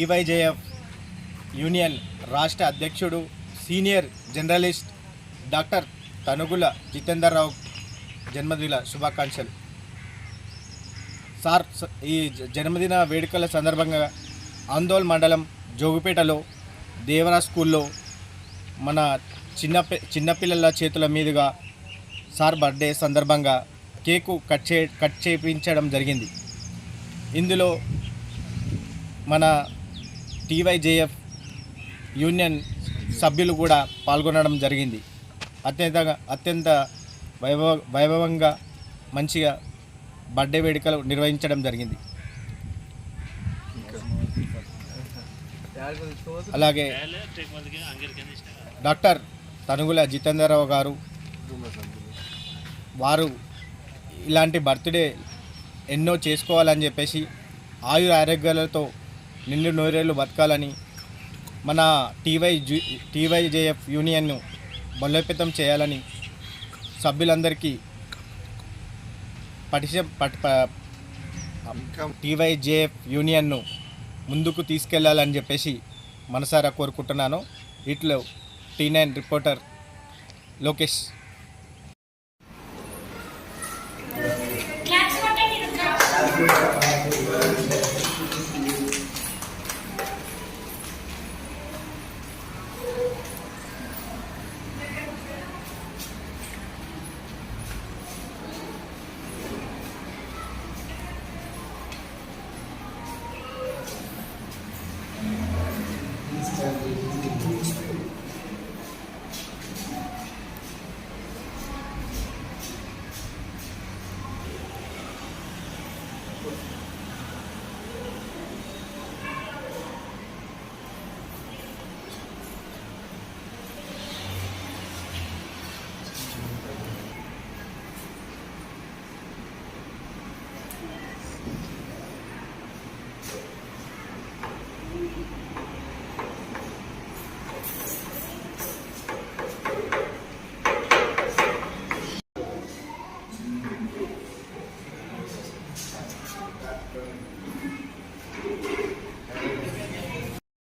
TYJF union రాష్ట్ర అధ్యక్షుడు senior journalist doctor Tanugula జితేందర్రావు జన్మదిన శుభాకాంక్షలు. సార్, ఈ జన్మదిన వేడుకల సందర్భంగా ఆందోళ్ మండలం జోగుపేటలో దేవరా స్కూల్లో మన చిన్నపిల్లల చేతుల మీదుగా సార్ బర్త్డే సందర్భంగా కేకు కట్ చేయించడం జరిగింది. ఇందులో మన టీవైజేఎఫ్ యూనియన్ సభ్యులు కూడా పాల్గొనడం జరిగింది. అత్యంత వైభవంగా మంచిగా బర్త్డే వేడుకలు నిర్వహించడం జరిగింది. అలాగే డాక్టర్ తనుగుల జితేందర్రావు గారు వారు ఇలాంటి బర్త్డే ఎన్నో చేసుకోవాలని చెప్పేసి ఆయుర ఆరోగ్యాలతో నిండు నూరేళ్ళు బతకాలని మన టీవైజేఎఫ్ యూనియన్ను బలోపేతం చేయాలని సభ్యులందరికీ టీవైజేఎఫ్ యూనియన్ను ముందుకు తీసుకెళ్లాలని చెప్పేసి మనసారా కోరుకుంటున్నాను. వీటిలో T9 రిపోర్టర్ లోకేష్.